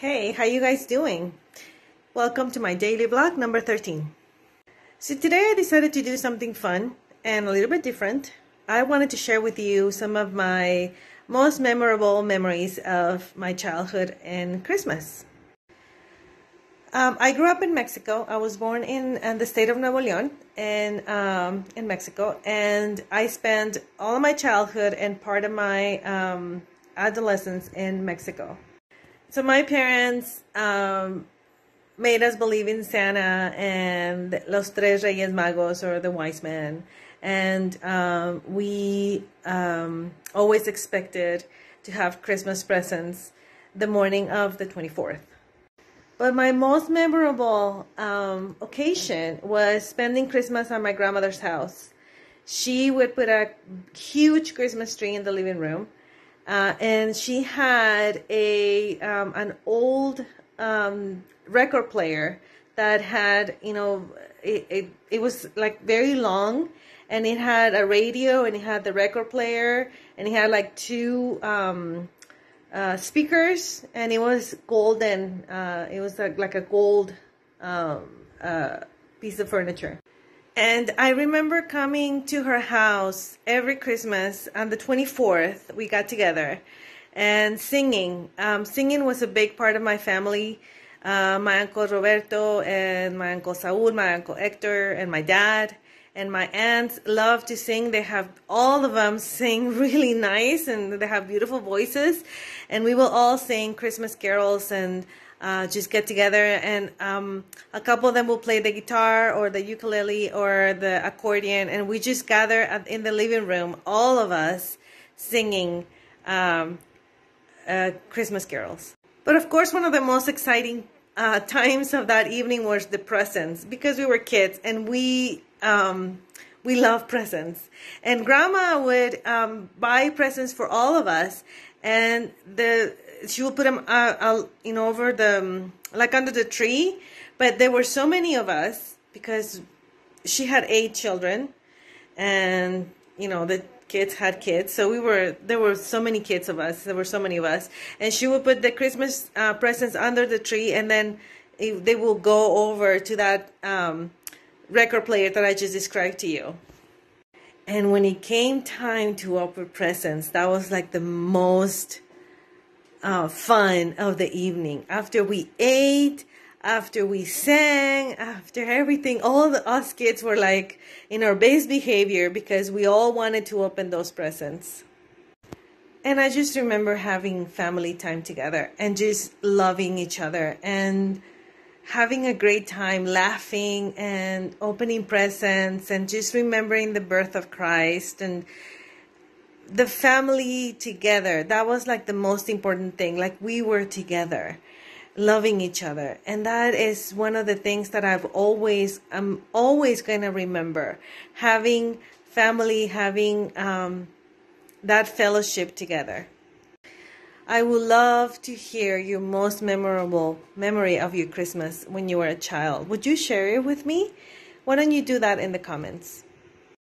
Hey, how you guys doing? Welcome to my daily vlog number 13. So today I decided to do something fun and a little bit different. I wanted to share with you some of my most memorable memories of my childhood and Christmas. I grew up in Mexico. I was born in the state of Nuevo León in Mexico, and I spent all of my childhood and part of my adolescence in Mexico. So my parents made us believe in Santa and Los Tres Reyes Magos, or the wise men. And we always expected to have Christmas presents the morning of the 24th. But my most memorable occasion was spending Christmas at my grandmother's house. She would put a huge Christmas tree in the living room. And she had an old record player that had, it was like very long, and it had a radio, and it had the record player, and it had like two speakers, and it was golden. It was like a gold piece of furniture. And I remember coming to her house every Christmas on the 24th. We got together and singing. Singing was a big part of my family. My Uncle Roberto and my Uncle Saúl, my Uncle Hector, and my dad. And my aunts love to sing. They have, all of them sing really nice, and they have beautiful voices. And we will all sing Christmas carols and just get together, and a couple of them will play the guitar or the ukulele or the accordion, and we just gather in the living room, all of us singing Christmas carols. But of course, one of the most exciting times of that evening was the presents, because we were kids and we love presents, and Grandma would buy presents for all of us, and she would put them over the like under the tree. But there were so many of us because she had 8 children, and the kids had kids, so there were so many kids of us. There were so many of us, and she would put the Christmas presents under the tree, and then they will go over to that record player that I just described to you. And when it came time to open presents, that was like the most fun of the evening. After we ate, after we sang, after everything, all us kids were like in our best behavior because we all wanted to open those presents. And I just remember having family time together and just loving each other and having a great time, laughing and opening presents and just remembering the birth of Christ and the family together. That was like the most important thing. Like, we were together, loving each other. And that is one of the things that I'm always going to remember. Having family, having that fellowship together. I would love to hear your most memorable memory of your Christmas when you were a child. Would you share it with me? Why don't you do that in the comments?